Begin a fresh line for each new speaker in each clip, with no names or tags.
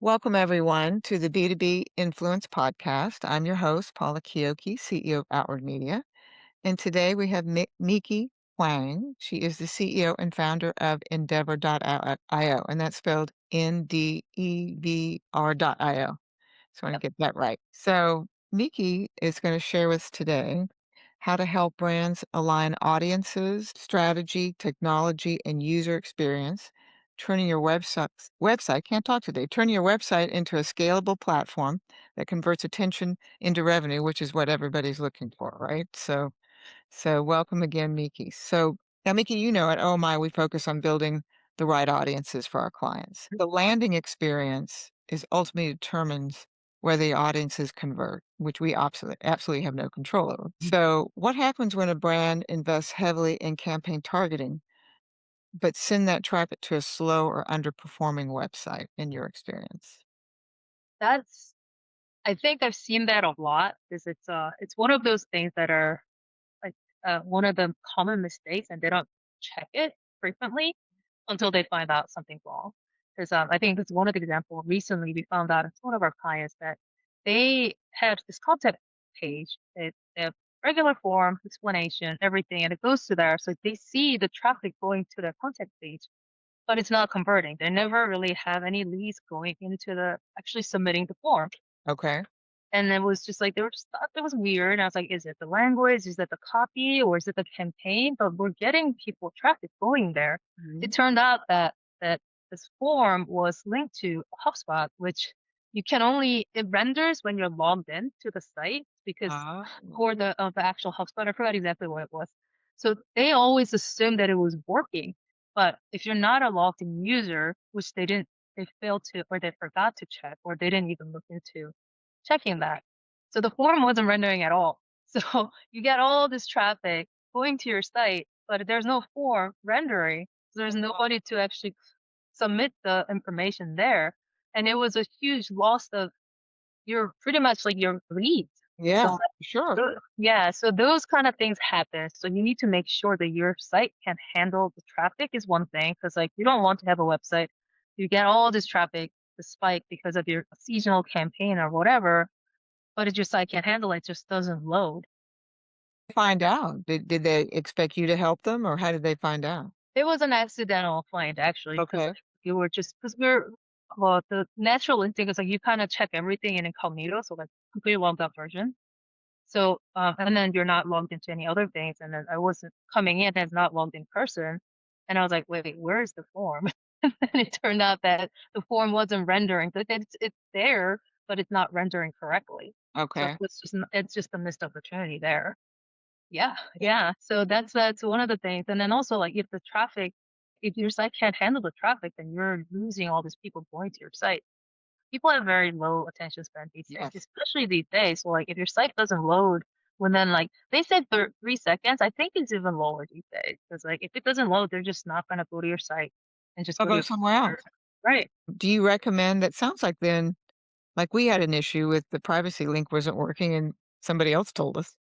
Welcome, everyone, to the B2B Influence Podcast. I'm your host, Paula Kioki, CEO of Outward Media. And today we have Meeky Huang. She is the CEO and founder of Endeavor.io, and that's spelled N-D-E-V-R.io. So I want
Yep.
to get that right. So Meeky is going to share with us today how to help brands align audiences, strategy, technology, and user experience, turning your website can't talk today, turning your website into a scalable platform that converts attention into revenue, which is what everybody's looking for, right? So welcome again, Miki. So now, Miki, you know at OMI, we focus on building the right audiences for our clients. The landing experience is ultimately determines where the audiences convert, which we absolutely have no control over. So what happens when a brand invests heavily in campaign targeting, but send that traffic to a slow or underperforming website in your experience?
That's I think I've seen that a lot because it's one of those things that are like one of the common mistakes and they don't check it frequently until they find out something's wrong. Because I think that's one of the examples recently we found out it's one of our clients that they had this contact page. They have regular form, explanation, everything, and it goes to there. So they see the traffic going to their contact page, but it's not converting. They never really have any leads going into the actually submitting the form.
Okay.
And it was just like they were just thought it was weird. And I was like, is it the language? Is it the copy? Or is it the campaign? But we're getting people traffic going there.
Mhm.
It turned out that this form was linked to HubSpot, which you can only it renders when you're logged in to the site because
Ah,
for the actual HubSpot, I forgot exactly what it was. So they always assumed that it was working. But if you're not a logged in user, which they failed to, or they forgot to check, or they didn't even look into checking that. So the form wasn't rendering at all. So you get all this traffic going to your site, but there's no form rendering. There's nobody to actually submit the information there. And it was a huge loss of your pretty much like your leads. So
yeah, sure.
yeah, so those kind of things happen. So you need to make sure that your site can handle the traffic is one thing, because like you don't want to have a website. You get all this traffic, the spike because of your seasonal campaign or whatever, but it just I can't handle it, just doesn't load.
Find out. Did they expect you to help them, or how did they find out?
It was an accidental find actually, because
Okay.
like you were just because we're well, the natural instinct is like you kind of check everything in incognito, so like completely logged out version. So and then you're not logged into any other things, and then I wasn't coming in as not logged in person, and I was like, wait, where's the form? And it turned out that the form wasn't rendering. So it's there, but it's not rendering correctly. So
Okay.
it's just a missed opportunity there. Yeah, yeah. So that's one of the things. And then also like if your site can't handle the traffic, then you're losing all these people going to your site. People have very low attention span these days,
Yes.
especially these days. So like if your site doesn't load within like they said 3 seconds, I think it's even lower these days. Because like if it doesn't load, they're just not gonna go to your site and just
I'll
go to
go
your
somewhere
computer.
else.
Right.
Do you recommend that sounds like then like we had an issue with the privacy link wasn't working and somebody else told us,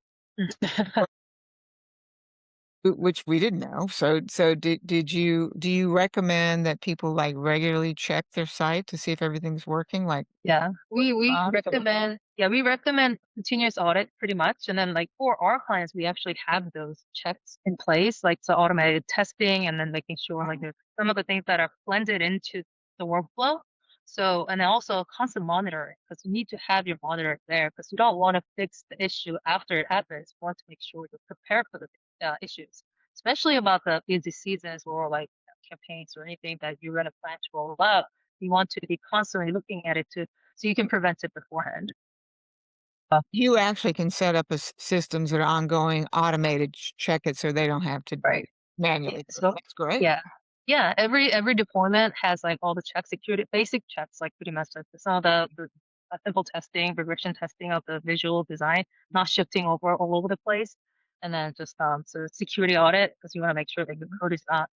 which we didn't know. So did you do you recommend that people like regularly check their site to see if everything's working? Like
Yeah,
what
we
prompts or
recommend yeah, we recommend continuous audit pretty much, and then, like, for our clients, we actually have those checks in place, like, so automated testing and then making sure, like, there's some of the things that are blended into the workflow. So and then also constant monitoring, because you need to have your monitor there, because you don't wanna fix the issue after it happens. You want to make sure you're prepared for the, issues, especially about the busy seasons or, like, campaigns or anything that you're gonna plan to roll out. You want to be constantly looking at it to so you can prevent it beforehand.
you actually can set up a systems that are ongoing, automated, check it so they don't have to
Right. Yeah,
manually do it.
so
That's great.
yeah. Yeah, every deployment has, like, all the checks, security basic checks, like, pretty much, like, some of the simple testing, regression testing of the visual design, not shifting over all over the place, and then just, so security audit because you wanna make sure that your code is not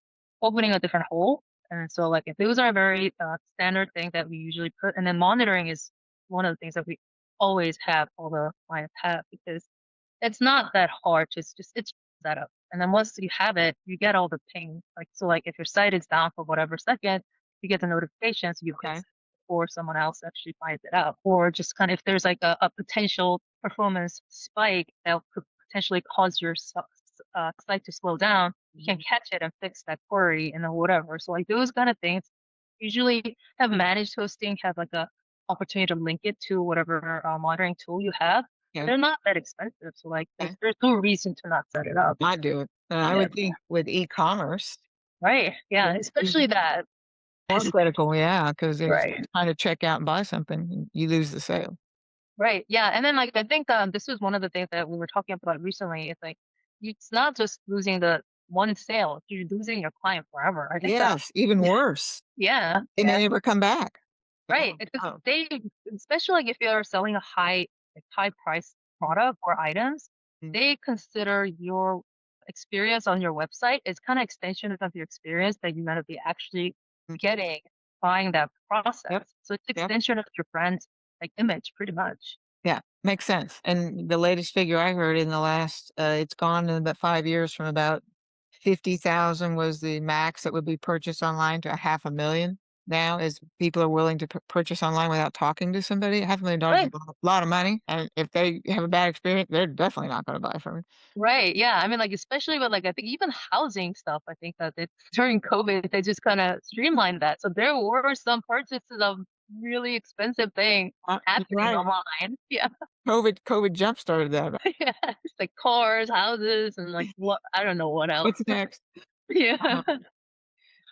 opening a different hole, and so, like, if those are very, standard thing that we usually put and then monitoring is one of the things that we always have all the clients have because it's not that hard to just it's set up. And then once you have it, you get all the ping. Like so like if your site is down for whatever second, you get the notifications, you fix
Okay.
it. before someone else actually finds it out. Or just kind of if there's like a potential performance spike that could potentially cause your site to slow down, you can
Mhm.
catch it and fix that query and then whatever. So like those kind of things usually have managed hosting, have like a opportunity to link it to whatever monitoring tool you have. And
Okay.
they're not that expensive. So like
Okay.
there's no reason to not set it up.
I do it. And I
Yeah.
would think with e-commerce,
Right. Yeah.
it's even
Especially that.
more critical, yeah, because if
Right.
you're trying to check out and buy something, you lose the sale.
Right. Yeah. And then like I think this was one of the things that we were talking about recently. It's like it's not just losing the one sale, you're losing your client forever. I think that
Yes, even worse.
yeah,
They
yeah.
may never come back.
Right.
Oh,
Because
oh,
they especially like if you're selling a high price product or items,
mm,
they consider your experience on your website is kind of extension of your experience that you're gonna be actually
mm.
getting buying that
Yep,
process. So it's
yep.
extension of your brand's like image pretty much.
Yeah, makes sense. And the latest figure I heard in the last, it's gone in about 5 years from about 50,000 was the max that would be purchased online to a 500,000 now is people are willing to purchase online without talking to somebody. $500,000 is
Right.
a lot of money, and if they have a bad experience, they're definitely not gonna buy from it.
Right. Yeah. I mean, like, especially with like, I think even housing stuff, I think that during COVID, they just kind of streamlined that. So there were some purchases of really expensive things
You're
happening
right.
online. Yeah.
COVID jump started that.
Yeah. It's like cars, houses, and like what, I don't know what else.
What's next?
Yeah.
Uh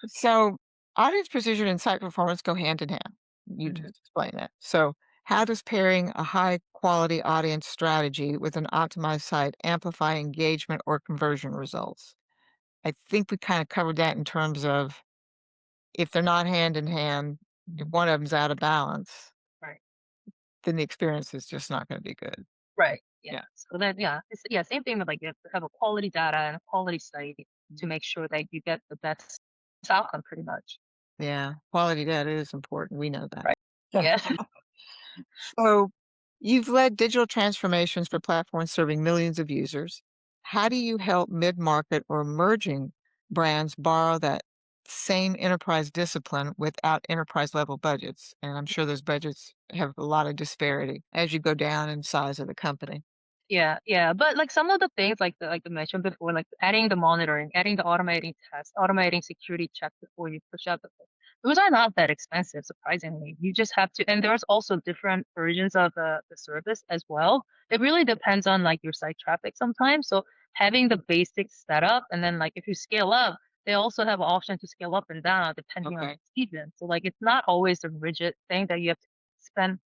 So, audience precision and site performance go hand in hand. You
Mhm.
just explained that. So, how does pairing a high quality audience strategy with an optimized site amplify engagement or conversion results? I think we kind of covered that in terms of if they're not hand in hand, if one of them's out of balance,
Right.
then the experience is just not going to be good.
Right. Yeah.
Yeah.
So then, yeah, it's, yeah, same thing with like you have to have a quality data and a quality site to make sure that you get the best outcome pretty much.
Yeah. Quality data is important. We know that.
Right. Yeah.
So, you've led digital transformations for platforms serving millions of users. How do you help mid market or emerging brands borrow that same enterprise discipline without enterprise level budgets? And I'm sure those budgets have a lot of disparity as you go down in size of the company.
Yeah, yeah, but, like, some of the things, like I mentioned before, like adding the monitoring, adding the automating tests, automating security checks before you push out the code, those are not that expensive, surprisingly. You just have to and there's also different versions of the service as well. It really depends on, like, your site traffic sometimes, so having the basic setup and then, like, if you scale up, they also have an option to scale up and down depending on
Okay.
the season. So, like, it's not always a rigid thing that you have to spend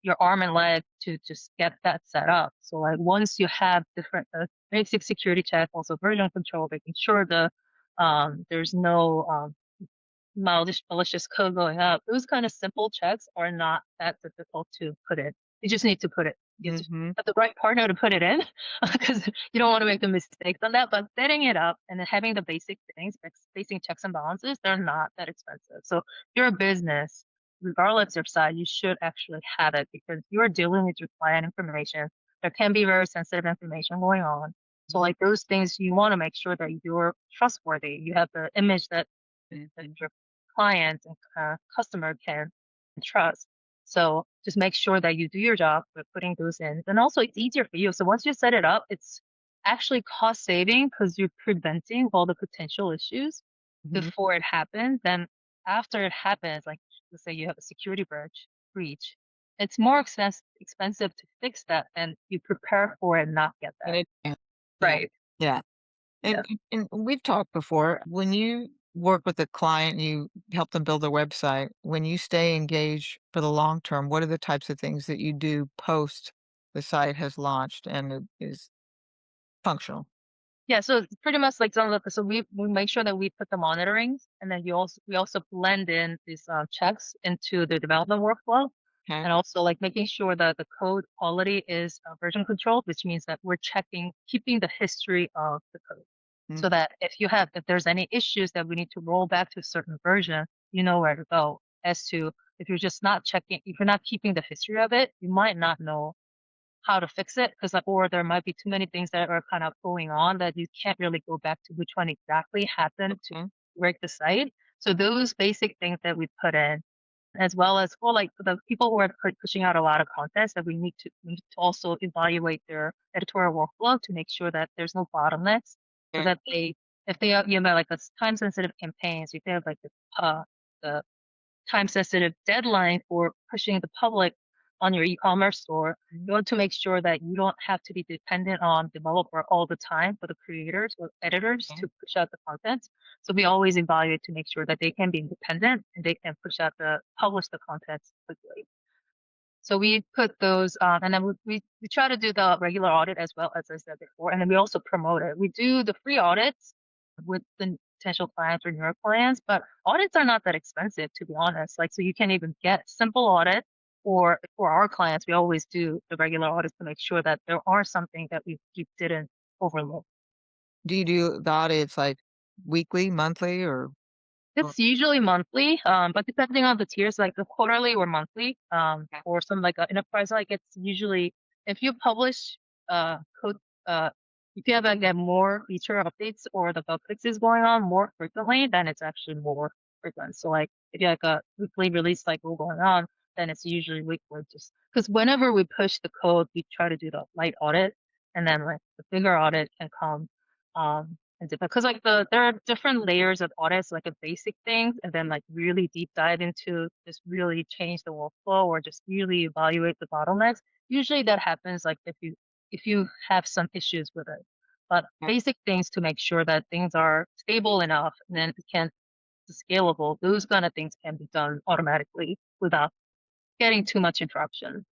your arm and leg to just get that set up. So like once you have different basic security check, also version control, making sure there's no malicious code going up. Those kind of simple checks are not that difficult to put in. You just need to put it. You just
Hmm.
have the right partner to put it in because you don't want to make the mistakes on that. But setting it up and then having the basic things, basic checks and balances, they're not that expensive. So if you're a business, regardless of size, you should actually have it because you're dealing with your client information. There can be very sensitive information going on. So like those things, you want to make sure that you're trustworthy. You have the image that your client and customer can trust. So just make sure that you do your job with putting those in. And also it's easier for you. So once you set it up, it's actually cost saving because you're preventing all the potential issues
Hmm.
before it happens. Then after it happens, like let's say you have a security breach, it's more expensive to fix that and you prepare for it and not get
And
that.
it, yeah. Yeah.
Right.
Yeah.
Yeah.
And we've talked before, when you work with a client, you help them build a website, when you stay engaged for the long term, what are the types of things that you do post the site has launched and it is functional?
Yeah, so it's pretty much like some of the so we make sure that we put the monitorings and then we also blend in these checks into the development workflow
Okay.
and also like making sure that the code quality is version controlled, which means that we're keeping the history of the code
Mm.
so that if there's any issues that we need to roll back to a certain version, you know where to go. As to if you're not keeping the history of it, you might not know how to fix it because like or there might be too many things that are kind of going on that you can't really go back to which one exactly happened to
Okay.
break the site. So those basic things that we put in as well as for like the people who are pushing out a lot of content that we need to also evaluate their editorial workflow to make sure that there's no bottlenecks so
Okay.
that they if they have, like a time sensitive campaigns, if they have like the time sensitive deadline for pushing the public on your e-commerce store,
Mhm.
you want to make sure that you don't have to be dependent on developer all the time for the creators or editors
Okay.
to push out the content. So we always evaluate to make sure that they can be independent and they can publish the content quickly. So we put those, and then we try to do the regular audit as well, as I said before, and then we also promote it. We do the free audits with the potential clients or newer clients, but audits are not that expensive, to be honest. Like, so you can even get simple audit, or for our clients, we always do the regular audits to make sure that there are something that we didn't overlook.
Do you do the audits like weekly, monthly, or
It's usually monthly, but depending on the tiers, like the quarterly or monthly,
okay.
or some like enterprise, like it's usually if you publish code, if you have like get more feature updates or the bug fixes going on more frequently, then it's actually more frequent. So like if you have like a weekly release cycle going on, then it's usually weekly. Just because whenever we push the code, we try to do the light audit, and then like the bigger audit can come. And because like there are different layers of audits, like a basic things, and then like really deep dive into just really change the workflow or just really evaluate the bottlenecks. Usually that happens like if you have some issues with it. But basic things to make sure that things are stable enough and then it can scalable, those kind of things can be done automatically without getting too much interruption.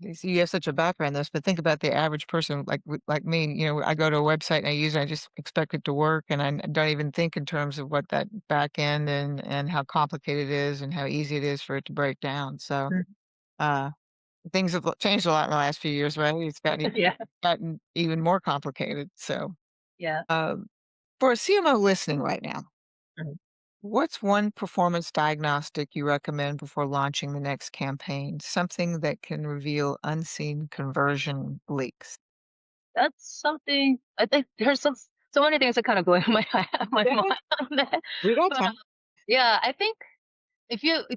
You see, you have such a background in this, but think about the average person like me. I go to a website and I use it. I just expect it to work, and I don't even think in terms of what that back end and how complicated it is and how easy it is for it to break down. So,
Mhm.
uh, things have changed a lot in the last few years, right? It's
Yeah.
gotten even more complicated. So,
Yeah.
um, for a CMO listening right now,
Mhm.
what's one performance diagnostic you recommend before launching the next campaign? Something that can reveal unseen conversion leaks.
That's something I think there's so many things that kind of go in my my
Yeah,
mind on that.
we got
But
time.
yeah, I think if you're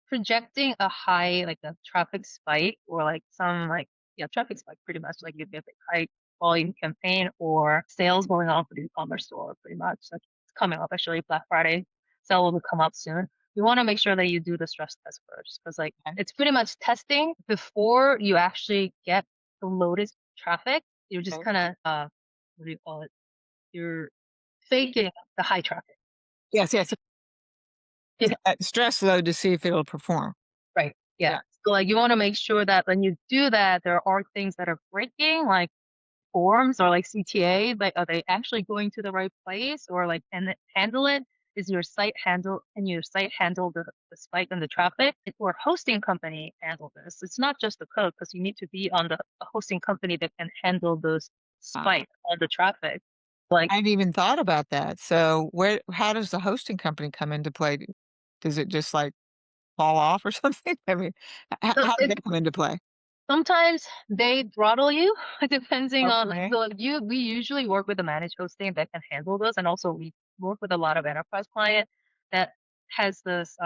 projecting a high like a traffic spike or like some like yeah traffic spike pretty much like you get a high volume campaign or sales going on for the e-commerce store pretty much like it's coming up actually Black Friday sale will come up soon. You want to make sure that you do the stress test first because like
Okay,
it's pretty much testing before you actually get the loaded traffic. You're just
okay.
kind of what do you call it? You're faking the high traffic.
Yes, yes. It's that stress load to see if it'll perform.
Right. Yeah.
Yeah.
So like you want to make sure that when you do that, there are things that are breaking, like forms or like CTA, like are they actually going to the right place or like can it handle it? Is your site handle can your site handle the spike in the traffic? Or hosting company handle this? It's not just the code because you need to be on the a hosting company that can handle those
Uh,
spike on the traffic. Like
I hadn't even thought about that. So how does the hosting company come into play? Does it just like fall off or something? I mean,
so
how does
it
that come into play?
sometimes they throttle you depending on like
Okay.
so you we usually work with a managed hosting that can handle those and also we work with a lot of enterprise client that has this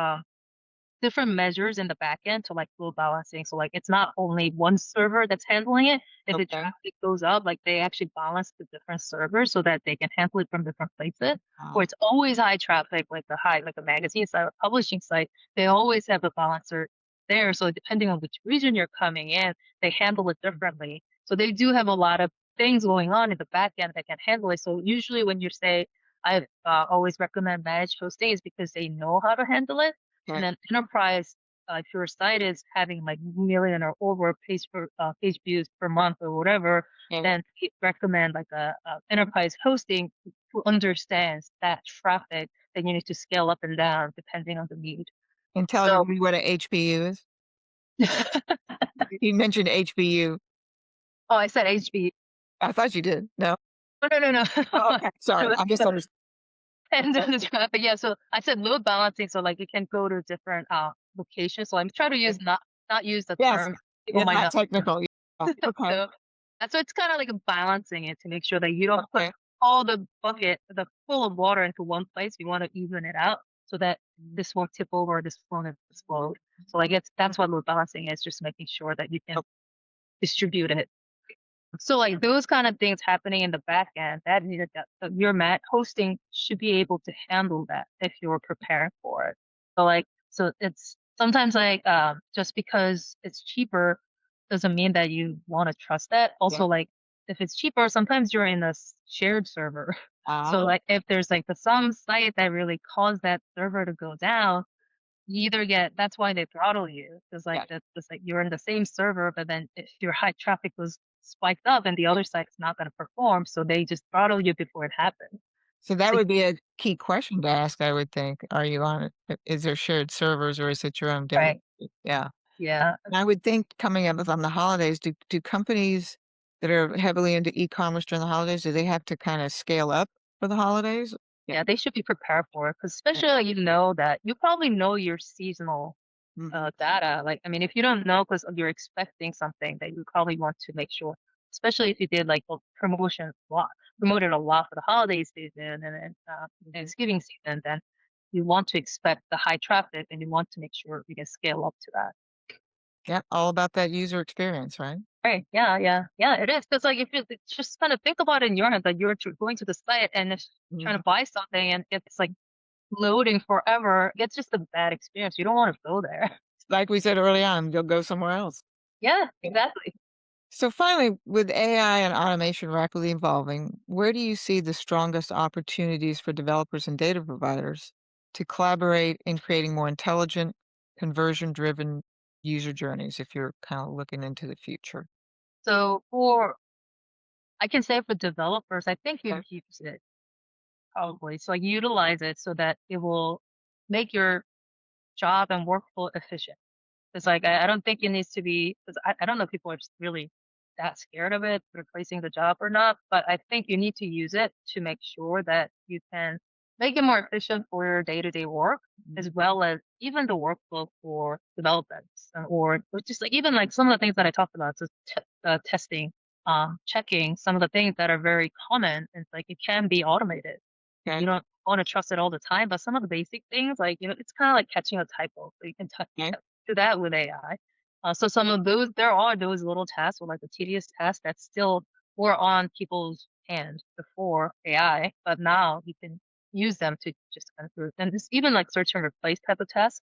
different measures in the back end to like load balancing. So like it's not only one server that's handling it. If the
Okay.
traffic goes up, like they actually balance the different servers so that they can handle it from different places. Or
Uh,
it's always high traffic, like a magazine site or publishing site, they always have a balancer there. So depending on which region you're coming in, they handle it differently. So they do have a lot of things going on in the back end that can handle it. So usually when you say I always recommend managed hosting is because they know how to handle it and
okay.
then enterprise, if your site is having like million or over page views per month or whatever,
Okay.
then we recommend like a enterprise hosting who understands that traffic that you need to scale up and down depending on the need.
And tell
So,
everybody what a HBU is.
oh,
You mentioned HBU.
I said HB.
I thought you did. No?
No, no, no,
Oh,
no.
okay. Sorry. I misunderstood.
And
Okay.
the traffic. Yeah. So I said load balancing. So like it can go to different locations. So I'm trying to
Okay.
use not use the
Yes.
term people
Yeah,
might
not
not.
technical. Yeah. Okay.
So so it's kind of like a balancing it to make sure that you don't put
Okay.
all the bucket the full of water into one place. You want to even it out. so that this won't tip over, this won't explode. So I guess that's what load balancing is, just making sure that you can distribute it. So like those kind of things happening in the back end, that needed that your mat hosting should be able to handle that if you're preparing for it. So it's sometimes like just because it's cheaper doesn't mean that you want to trust that.
Yeah.
Also like if it's cheaper, sometimes you're in a shared server.
Ah,
So like if there's like some site that really caused that server to go down, you either get that's why they throttle you, 'cause, like,
yeah.
that's like you're in the same server, but then if your high traffic was spiked up and the other site's not gonna perform, so they just throttle you before it happens.
So that
So
would be a key question to ask, I would think. Are you on it? Is there shared servers or is it your own data?
right,
Yeah.
yeah.
And I would think coming up on the holidays, do companies that are heavily into e-commerce during the holidays, do they have to kinda scale up for the holidays? Yeah.
Yeah, they should be prepared for it, 'cause
Yeah.
especially, like, you know that you probably know your seasonal
Mhm.
data. Like, I mean, if you don't know because you're expecting something that you probably want to make sure, especially if you did like a promotion a lot, promoted a lot for the holiday season and then
Mhm.
Thanksgiving season, then you want to expect the high traffic and you want to make sure you can scale up to that.
Yep, all about that user experience, right?
Right. Yeah. Yeah. Yeah. It is. Because like if you just kind of think about it in your head that going to the site and it's trying
Mhm.
to buy something and it's like loading forever, it's just a bad experience. You don't want to go there.
Like we said early on, you'll go somewhere else.
Yeah.
Yeah.
Exactly.
So finally, with AI and automation rapidly evolving, where do you see the strongest opportunities for developers and data providers to collaborate in creating more intelligent, conversion-driven user journeys if you're kind of looking into the future?
So for I can say for developers, I think you'd
Okay.
use it probably. So like utilize it so that it will make your job and workflow efficient. It's like I don't think it needs to be because I don't know if people are just really that scared of it replacing the job or not, but I think you need to use it to make sure that you can make it more efficient for your day-to-day work
Mhm.
as well as even the workflow for developments or just like even like some of the things that I talked about, so testing, checking some of the things that are very common. It's like it can be automated. You
Okay.
don't want to trust it all the time, but some of the basic things, like, it's kind of like catching a typo. So you can
Okay.
do that with AI. So some of those, there are those little tasks or like the tedious tasks that still were on people's hands before AI, but now you can use them to just kind of and this even like search and replace type of tasks.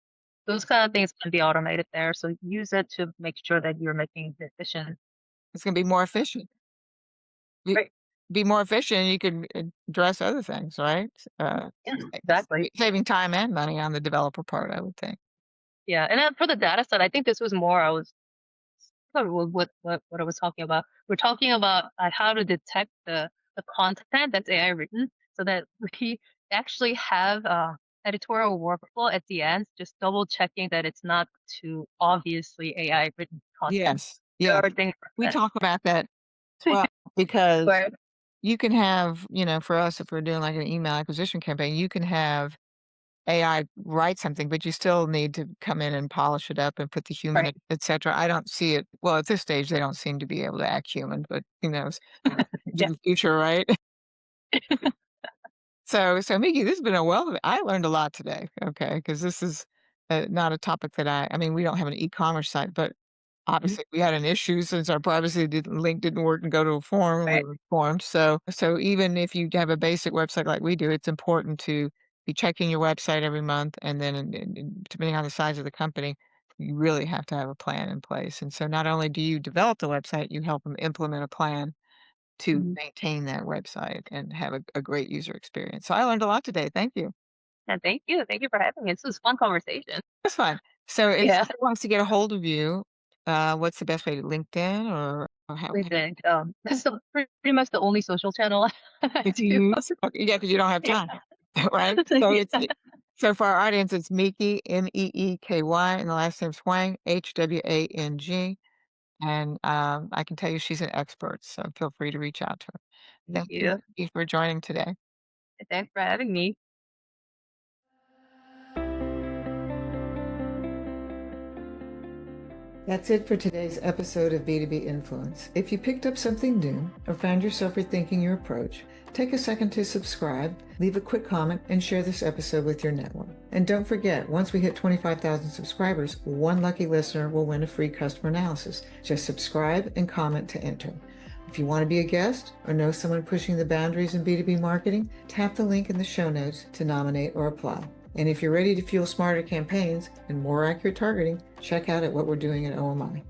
Those kind of things can be automated there. So use it to make sure that you're making it efficient.
It's going to be more efficient. Be,
Right.
be more efficient. You can address other things, right?
Yeah, exactly.
Saving time and money on the developer part, I would think.
Yeah. And then for the data set, I think this was more, I was forgot what I was talking about. We're talking about how to detect the content that's AI written, so that we actually have editorial workflow at the end, just double checking that it's not too obviously AI written content.
Yes.
There
Yes.
are things
We
like
talk about that as
that.
well because
Right.
you can have, for us, if we're doing like an email acquisition campaign, you can have AI write something, but you still need to come in and polish it up and put the human,
Right.
et cetera. I don't see it. Well, at this stage, they don't seem to be able to act human, but who knows? In
Yeah.
the future, right? So Miki, this has been a wealth of I learned a lot today, okay? Because this is, not a topic that I mean, we don't have an e-commerce site, but
Mhm.
obviously we had an issue since our privacy didn't link didn't work and go to a forum and we
Right.
were informed. So even if you have a basic website like we do, it's important to be checking your website every month, and then and depending on the size of the company, you really have to have a plan in place. And so not only do you develop the website, you help them implement a plan to
Mhm.
maintain that website and have a great user experience. So I learned a lot today. Thank you.
And thank you. Thank you for having me. This was a fun conversation.
That's fine. So if
Yeah.
someone wants to get a hold of you, what's the best way to LinkedIn or how
LinkedIn. That's pretty much the only social channel I
did you
do.
use? Okay, yeah, because you don't have
Yeah.
time, right? So it's
Yeah.
so for our audience, it's Meeky, Meeky, and the last name's Hwang, Hwang, and, I can tell you she's an expert, so feel free to reach out to her.
Thank
Thank you
you.
Meeky, for joining today.
Thanks for having me.
That's it for today's episode of B2B Influence. If you picked up something new or found yourself rethinking your approach, take a second to subscribe, leave a quick comment, and share this episode with your network. And don't forget, once we hit 25,000 subscribers, one lucky listener will win a free customer analysis. Just subscribe and comment to enter. If you want to be a guest or know someone pushing the boundaries in B2B marketing, tap the link in the show notes to nominate or apply. And if you're ready to fuel smarter campaigns and more accurate targeting, check out what we're doing at OMI.